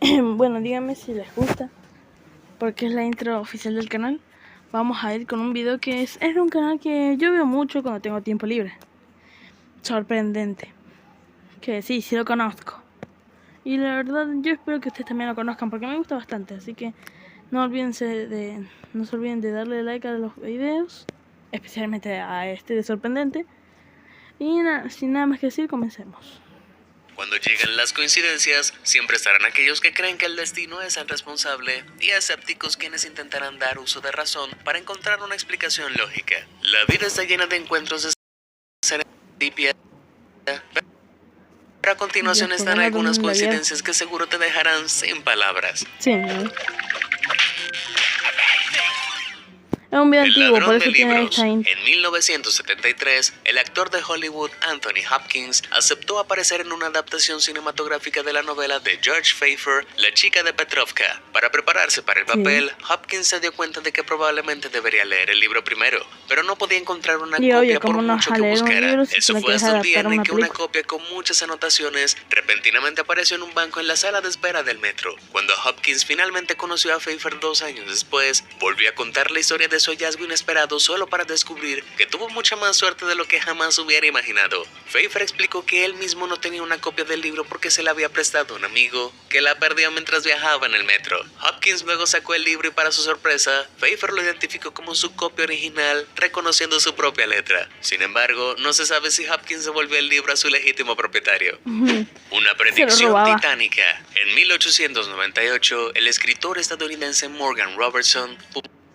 Bueno, díganme si les gusta, porque es la intro oficial del canal. Vamos a ir con un video que es un canal que yo veo mucho cuando tengo tiempo libre. Sorprendente. Que sí lo conozco. Y la verdad, yo espero que ustedes también lo conozcan, porque me gusta bastante. Así que no se olviden de darle like a los videos, especialmente a este de Sorprendente. Y nada, sin nada más que decir, comencemos. Cuando llegan las coincidencias, siempre estarán aquellos que creen que el destino es el responsable y escépticos quienes intentarán dar uso de razón para encontrar una explicación lógica. La vida está llena de encuentros de serendipia, pero a continuación están algunas coincidencias que seguro te dejarán sin palabras. Sí, ¿no? Es un video antiguo, por eso tiene esta intro. En 1973, el actor de Hollywood Anthony Hopkins aceptó aparecer en una adaptación cinematográfica de la novela de George Pfeiffer, La chica de Petrovka. Para prepararse para el papel, Hopkins se dio cuenta de que probablemente debería leer el libro primero, pero no podía encontrar una copia por mucho que buscara. Eso fue hasta un día en que una copia con muchas anotaciones repentinamente apareció en un banco en la sala de espera del metro. Cuando Hopkins finalmente conoció a Pfeiffer 2 años después, volvió a contar la historia de su hallazgo inesperado solo para descubrir que tuvo mucha más suerte de lo que jamás hubiera imaginado. Pfeiffer explicó que él mismo no tenía una copia del libro porque se la había prestado a un amigo que la perdió mientras viajaba en el metro. Hopkins luego sacó el libro y para su sorpresa, Pfeiffer lo identificó como su copia original, reconociendo su propia letra. Sin embargo, no se sabe si Hopkins devolvió el libro a su legítimo propietario. Una predicción titánica. En 1898, el escritor estadounidense Morgan Robertson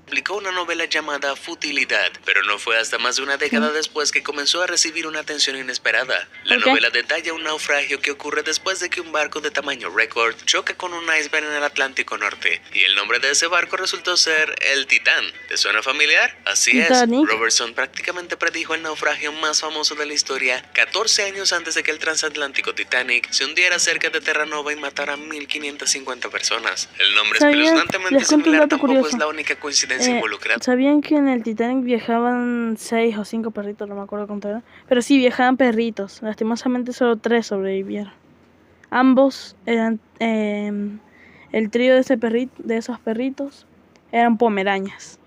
publicó una novela llamada Futilidad, pero no fue hasta más de una década después que comenzó a recibir una atención inesperada. La novela detalla un naufragio que ocurre después de que un barco de tamaño récord choca con un iceberg en el Atlántico Norte, y el nombre de ese barco resultó ser el Titán. ¿Te suena familiar? Así es, Robertson prácticamente predijo el naufragio más famoso de la historia 14 años antes de que el transatlántico Titanic se hundiera cerca de Terranova y matara a 1550 personas. El nombre espeluznantemente similar tampoco es la única coincidencia involucrada. ¿Sabían que en el Titanic viajaban 6 o 5 perritos? No me acuerdo cuánto era. Pero sí, viajaban perritos. Lastimosamente solo 3 sobrevivieron. Ambos eran... el trío de esos perritos eran pomerañas.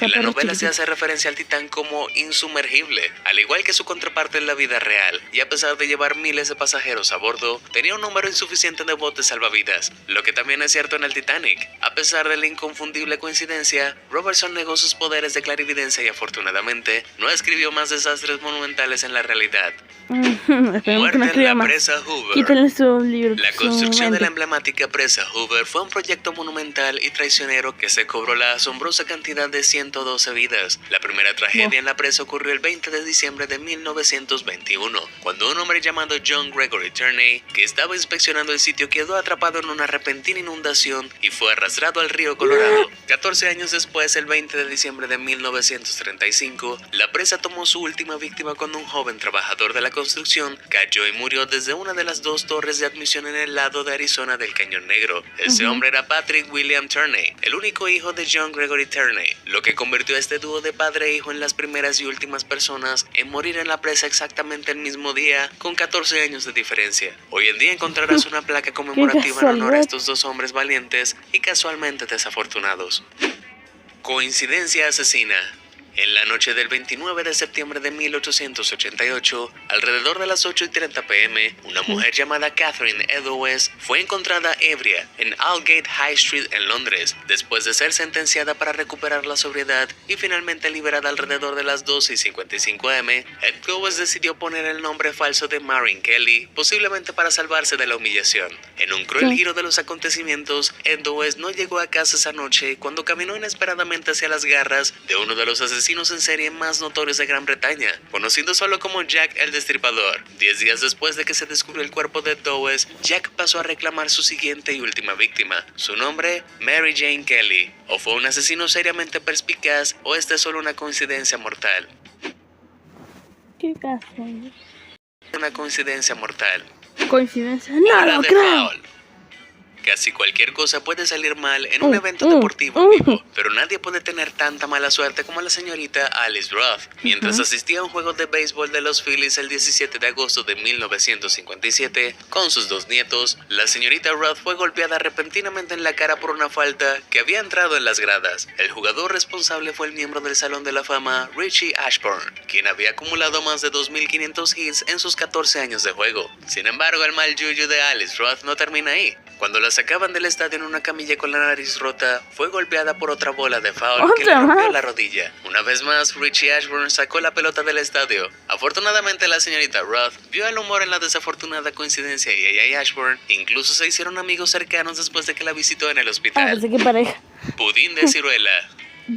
En la novela se hace referencia al Titán como insumergible, al igual que su contraparte en la vida real, y a pesar de llevar miles de pasajeros a bordo, tenía un número insuficiente de botes salvavidas, lo que también es cierto en el Titanic. A pesar de la inconfundible coincidencia, Robertson negó sus poderes de clarividencia y afortunadamente no escribió más desastres monumentales en la realidad. Muerte en la presa Hoover. La construcción de la emblemática presa Hoover fue un proyecto monumental y traicionero que se cobró la asombrosa cantidad de 112 vidas. La primera tragedia en la presa ocurrió el 20 de diciembre de 1921, cuando un hombre llamado John Gregory Turney, que estaba inspeccionando el sitio, quedó atrapado en una repentina inundación y fue arrastrado al río Colorado. 14 años después, el 20 de diciembre de 1935, la presa tomó su última víctima cuando un joven trabajador de la construcción cayó y murió desde una de las 2 torres de admisión en el lado de Arizona del Cañón Negro. Ese hombre era Patrick William Turney, el único hijo de John Gregory Turney, lo que convirtió a este dúo de padre e hijo en las primeras y últimas personas en morir en la presa exactamente el mismo día, con 14 años de diferencia. Hoy en día encontrarás una placa conmemorativa en honor a estos 2 hombres valientes y casualmente desafortunados. Coincidencia asesina. En la noche del 29 de septiembre de 1888, alrededor de las 8:30 p.m., una mujer llamada Catherine Eddowes fue encontrada ebria en Aldgate High Street en Londres, después de ser sentenciada para recuperar la sobriedad y finalmente liberada alrededor de las 12:55 am. Eddowes decidió poner el nombre falso de Marion Kelly, posiblemente para salvarse de la humillación. En un cruel giro de los acontecimientos, Eddowes no llegó a casa esa noche cuando caminó inesperadamente hacia las garras de uno de los asesinos en serie más notorios de Gran Bretaña, conocido solo como Jack el Destripador. 10 días después de que se descubrió el cuerpo de Eddowes, Jack pasó a reclamar su siguiente y última víctima. Su nombre, Mary Jane Kelly. ¿O fue un asesino seriamente perspicaz o esta es solo una coincidencia mortal? ¿Qué caso? Una coincidencia mortal. ¿Coincidencia? No lo creo. Casi cualquier cosa puede salir mal en un evento deportivo en vivo, pero nadie puede tener tanta mala suerte como la señorita Alice Roth. Mientras asistía a un juego de béisbol de los Phillies el 17 de agosto de 1957 con sus dos nietos, la señorita Roth fue golpeada repentinamente en la cara por una falta que había entrado en las gradas. El jugador responsable fue el miembro del Salón de la Fama, Richie Ashburn, quien había acumulado más de 2.500 hits en sus 14 años de juego. Sin embargo, el mal yuyu de Alice Roth no termina ahí. Cuando la sacaban del estadio en una camilla con la nariz rota, fue golpeada por otra bola de foul que le rompió la rodilla. Una vez más, Richie Ashburn sacó la pelota del estadio. Afortunadamente, la señorita Roth vio el humor en la desafortunada coincidencia y ella y Ashburn incluso se hicieron amigos cercanos después de que la visitó en el hospital. Pensé que pareja. Pudín de ciruela.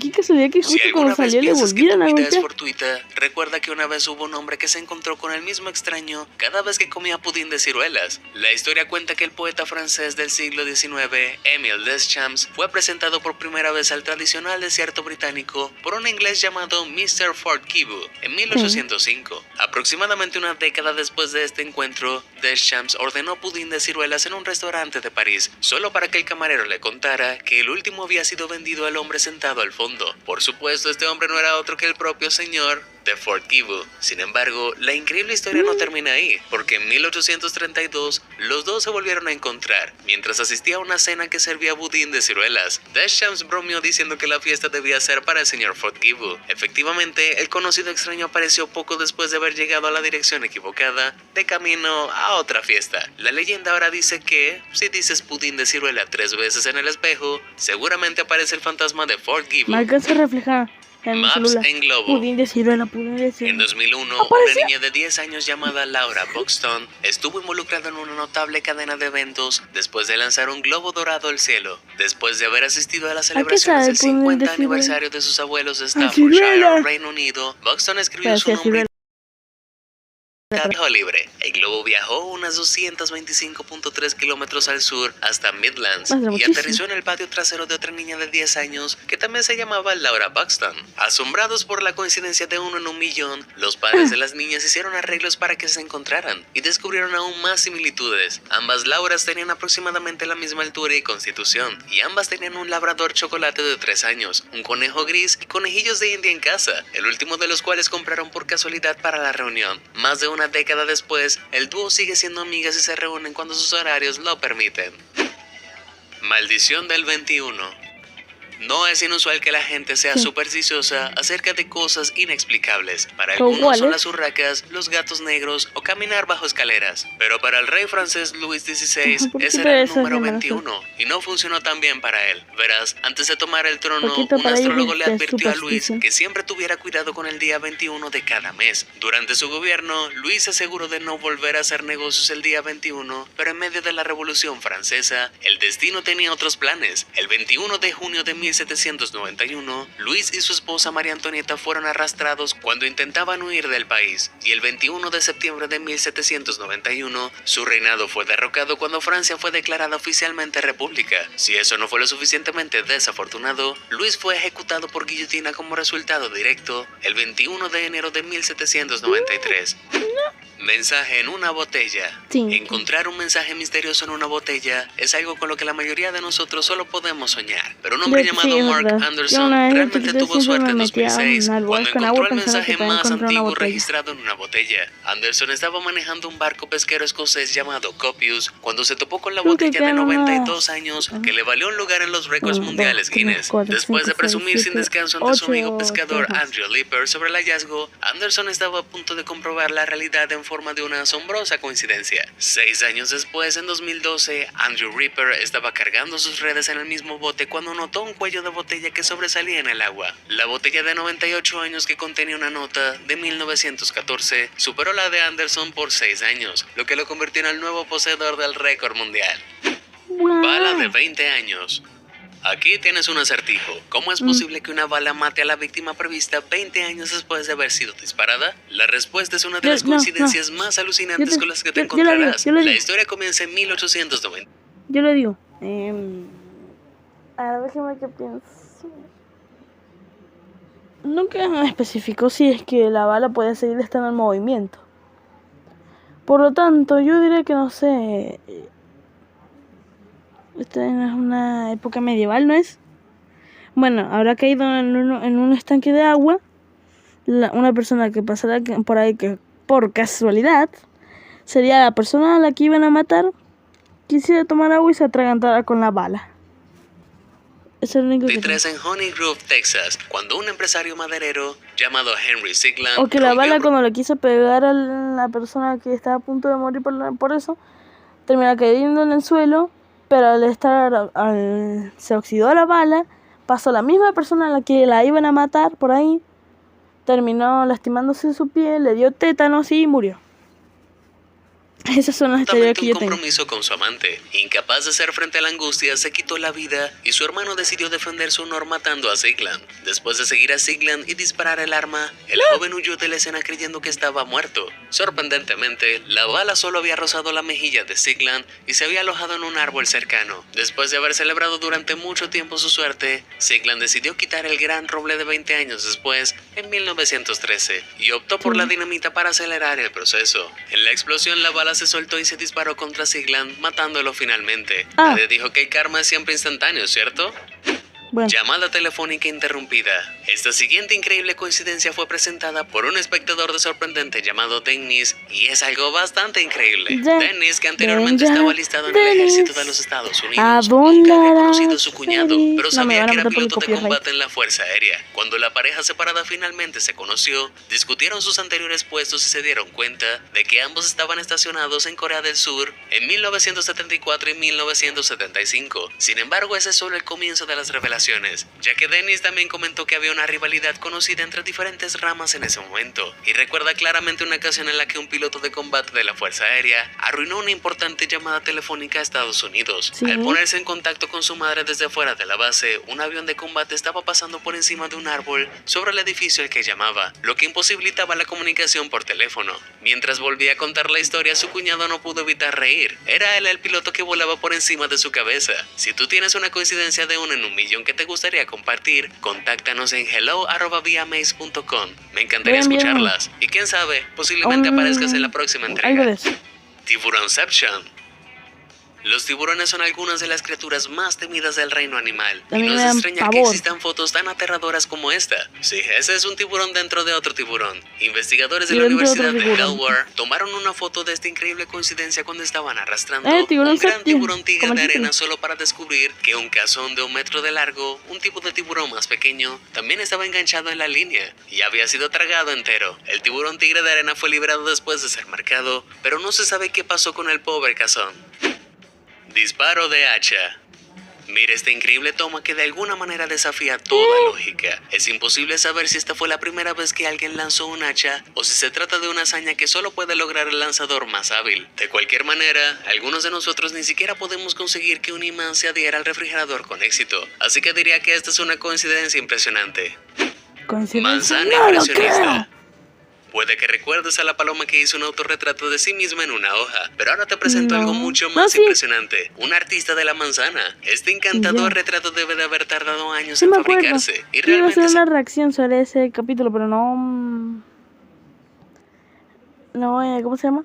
Qué casualidad que justo cuando salió le volvieron a es golpear. fortuita, recuerda que una vez hubo un hombre que se encontró con el mismo extraño cada vez que comía pudín de ciruelas. La historia cuenta que el poeta francés del siglo XIX, Émile Deschamps, fue presentado por primera vez al tradicional desierto británico por un inglés llamado Mr. Fortescue en 1805. Aproximadamente una década después de este encuentro, Deschamps ordenó pudín de ciruelas en un restaurante de París, solo para que el camarero le contara que el último había sido vendido al hombre sentado al fondo. Por supuesto, este hombre no era otro que el propio señor de Fortescue. Sin embargo, la increíble historia no termina ahí, porque en 1832 los dos se volvieron a encontrar mientras asistía a una cena que servía budín de ciruelas. Deschamps bromeó diciendo que la fiesta debía ser para el señor Fortescue. Efectivamente, el conocido extraño apareció poco después de haber llegado a la dirección equivocada, de camino a otra fiesta. La leyenda ahora dice que si dices pudín de ciruela 3 veces en el espejo, seguramente aparece el fantasma de Fortescue. Me alcanza a reflejar en mi Maps celular. en globo. Pudín de ciruela, pudín de ciruela. En 2001, ¿Apareció? una niña de 10 años llamada Laura Buxton estuvo involucrada en una notable cadena de eventos después de lanzar un globo dorado al cielo. Después de haber asistido a las celebraciones del 50 aniversario de sus abuelos de Staffordshire, Reino Unido, Buxton escribió su nombre libre. El globo viajó unas 225.3 kilómetros al sur hasta Midlands y aterrizó en el patio trasero de otra niña de 10 años que también se llamaba Laura Buxton. Asombrados por la coincidencia de uno en un millón, los padres de las niñas hicieron arreglos para que se encontraran y descubrieron aún más similitudes. Ambas Lauras tenían aproximadamente la misma altura y constitución, y ambas tenían un labrador chocolate de 3 años, un conejo gris y conejillos de India en casa, el último de los cuales compraron por casualidad para la reunión. Más de una década después, el dúo sigue siendo amigas y se reúnen cuando sus horarios lo permiten. Maldición del 21. No es inusual que la gente sea supersticiosa acerca de cosas inexplicables. Para algunos son las urracas, los gatos negros o caminar bajo escaleras. Pero para el rey francés Luis XVI, ese era el número 21 y no funcionó tan bien para él. Verás, antes de tomar el trono, un astrólogo le advirtió a Luis que siempre tuviera cuidado con el día 21 de cada mes. Durante su gobierno, Luis se aseguró de no volver a hacer negocios el día 21, pero en medio de la Revolución Francesa, el destino tenía otros planes. El 21 de junio de 1791, Luis y su esposa María Antonieta fueron arrastrados cuando intentaban huir del país, y el 21 de septiembre de 1791, su reinado fue derrocado cuando Francia fue declarada oficialmente república. Si eso no fue lo suficientemente desafortunado, Luis fue ejecutado por guillotina como resultado directo el 21 de enero de 1793. Mensaje en una botella. Encontrar un mensaje misterioso en una botella es algo con lo que la mayoría de nosotros solo podemos soñar. Pero un hombre llamado Mark Anderson realmente tuvo suerte en 2006 cuando encontró el mensaje más antiguo registrado en una botella. Anderson estaba manejando un barco pesquero escocés llamado Copius cuando se topó con la botella de 92 años que le valió un lugar en los récords mundiales Guinness. Después de presumir sin descanso ante su amigo pescador Andrew Lipper sobre el hallazgo, Anderson estaba a punto de comprobar la realidad en forma de una asombrosa coincidencia. 6 años después, en 2012, Andrew Ripper estaba cargando sus redes en el mismo bote cuando notó un cuello de botella que sobresalía en el agua. La botella de 98 años que contenía una nota de 1914 superó la de Anderson por 6 años, lo que lo convirtió en el nuevo poseedor del récord mundial. Bala de 20 años. Aquí tienes un acertijo. ¿Cómo es posible que una bala mate a la víctima prevista 20 años después de haber sido disparada? La respuesta es una de las coincidencias más alucinantes con las que te encontrarás. La historia comienza en 1890. Yo le digo. A ver, déjame que pienso. Nunca me especificó si es que la bala puede seguir estando en movimiento. Por lo tanto, yo diría que no sé. Esta es una época medieval, ¿no es? Bueno, habrá caído en un estanque de agua una persona que pasará por ahí que por casualidad sería la persona a la que iban a matar, quisiera tomar agua y se atragantara con la bala. Eso es lo único que 23 en Honey Grove, Texas, cuando un empresario maderero llamado Henry Sigland o que la bala cuando le quiso pegar a la persona que estaba a punto de morir por eso, termina cayendo en el suelo, pero se oxidó la bala, pasó la misma persona a la que la iban a matar por ahí, terminó lastimándose su piel, le dio tétanos y murió. Esas son las teorías que yo tengo. Un compromiso con su amante. Incapaz de hacer frente a la angustia, se quitó la vida y su hermano decidió defender su honor matando a Sigland. Después de seguir a Sigland y disparar el arma, el joven huyó de la escena creyendo que estaba muerto. Sorprendentemente, la bala solo había rozado la mejilla de Sigland y se había alojado en un árbol cercano. Después de haber celebrado durante mucho tiempo su suerte, Sigland decidió quitar el gran roble de 20 años después, en 1913, y optó por la dinamita para acelerar el proceso. En la explosión, la bala se soltó y se disparó contra Sigland, matándolo finalmente. Nadie dijo que el karma es siempre instantáneo, ¿cierto? Bueno. Llamada telefónica interrumpida. Esta siguiente increíble coincidencia fue presentada por un espectador de sorprendente llamado Dennis, y es algo bastante increíble. Dennis, que anteriormente estaba listado en el ejército de los Estados Unidos, nunca había conocido a su cuñado, pero sabía que era piloto de combate en la Fuerza Aérea. Cuando la pareja separada finalmente se conoció, discutieron sus anteriores puestos y se dieron cuenta de que ambos estaban estacionados en Corea del Sur en 1974 y 1975. Sin embargo, ese es solo el comienzo de las revelaciones, ya que Dennis también comentó que había una rivalidad conocida entre diferentes ramas en ese momento, y recuerda claramente una ocasión en la que un piloto de combate de la Fuerza Aérea arruinó una importante llamada telefónica a Estados Unidos. ¿Sí? Al ponerse en contacto con su madre desde fuera de la base, un avión de combate estaba pasando por encima de un árbol sobre el edificio al que llamaba, lo que imposibilitaba la comunicación por teléfono. Mientras volvía a contar la historia, su cuñado no pudo evitar reír. Era él el piloto que volaba por encima de su cabeza. Si tú tienes una coincidencia de 1 en 1.000.000 que te gustaría compartir, contáctanos en hello@viamaze.com. Me encantaría escucharlas. Y quién sabe, posiblemente aparezcas en la próxima entrega. Tiburonception. Los tiburones son algunas de las criaturas más temidas del reino animal. Y no es de extrañar que existan fotos tan aterradoras como esta. Sí, ese es un tiburón dentro de otro tiburón. Investigadores de la Universidad de Delaware tomaron una foto de esta increíble coincidencia cuando estaban arrastrando un gran tiburón tigre de arena solo para descubrir que un cazón de 1 metro de largo, un tipo de tiburón más pequeño, también estaba enganchado en la línea y había sido tragado entero. El tiburón tigre de arena fue liberado después de ser marcado, pero no se sabe qué pasó con el pobre cazón. Disparo de hacha. Mira esta increíble toma que de alguna manera desafía toda lógica. Es imposible saber si esta fue la primera vez que alguien lanzó un hacha o si se trata de una hazaña que solo puede lograr el lanzador más hábil. De cualquier manera, algunos de nosotros ni siquiera podemos conseguir que un imán se adhiera al refrigerador con éxito. Así que diría que esta es una coincidencia impresionante. Manzana impresionista. Puede que recuerdes a la paloma que hizo un autorretrato de sí misma en una hoja, pero ahora te presento algo mucho más impresionante. Un artista de la manzana. Este encantador retrato debe de haber tardado años en fabricarse. Y realmente iba a hacer una reacción sobre ese capítulo, pero no, ¿cómo se llama?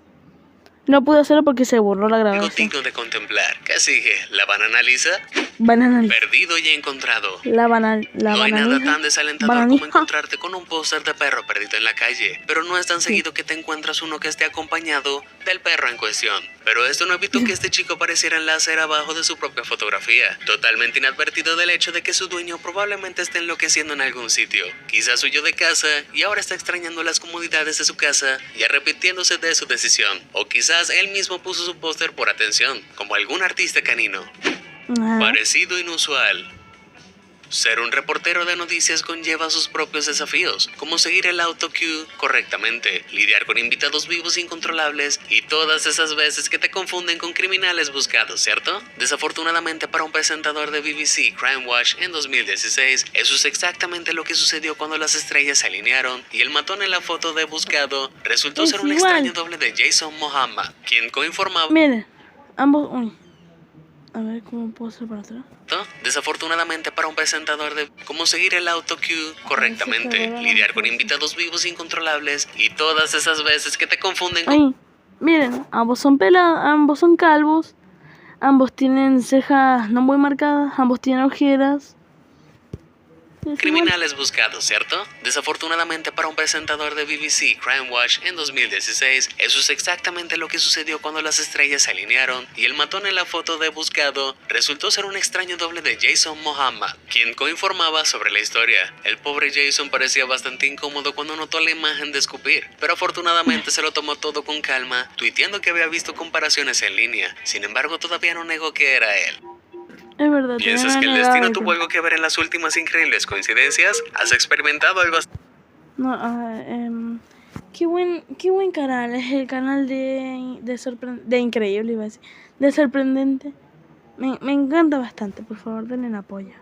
No pude hacerlo porque se borró la grabación. Algo digno de contemplar. ¿Qué sigue? ¿La banana lisa? Perdido y encontrado. No hay nada tan desalentador como encontrarte con un póster de perro perdido en la calle, pero no es tan seguido que te encuentras uno que esté acompañado del perro en cuestión. Pero esto no evitó que este chico apareciera en la acera abajo de su propia fotografía, totalmente inadvertido del hecho de que su dueño probablemente esté enloqueciendo en algún sitio. Quizás huyó de casa y ahora está extrañando las comodidades de su casa y arrepintiéndose de su decisión. O quizás él mismo puso su póster por atención, como algún artista canino. Parecido inusual. Ser un reportero de noticias conlleva sus propios desafíos, como seguir el autocue correctamente, lidiar con invitados vivos incontrolables y todas esas veces que te confunden con criminales buscados, ¿cierto? Desafortunadamente para un presentador de BBC Crime Watch en 2016, eso es exactamente lo que sucedió cuando las estrellas se alinearon y el matón en la foto de buscado resultó ser un extraño doble de Jason Mohammed, quien coinformaba... Miren, ambos... A ver, ¿cómo puedo hacer para atrás? Desafortunadamente para un presentador de cómo seguir el autocue correctamente, lidiar con invitados vivos incontrolables y todas esas veces que te confunden con... Miren, ambos son calvos, Ambos tienen cejas no muy marcadas, ambos tienen ojeras. Criminales buscados, ¿cierto? Desafortunadamente para un presentador de BBC Crime Watch en 2016, eso es exactamente lo que sucedió cuando las estrellas se alinearon y el matón en la foto de buscado resultó ser un extraño doble de Jason Mohammed, quien coinformaba sobre la historia. El pobre Jason parecía bastante incómodo cuando notó la imagen de escupir, pero afortunadamente se lo tomó todo con calma, tuiteando que había visto comparaciones en línea. Sin embargo, todavía no negó que era él. Es verdad. ¿Piensas que el destino tuvo algo que ver en las últimas increíbles coincidencias? ¿Has experimentado algo así? No, qué buen canal. Es el canal de increíble, iba a decir. De sorprendente. Me encanta bastante. Por favor, denle apoyo.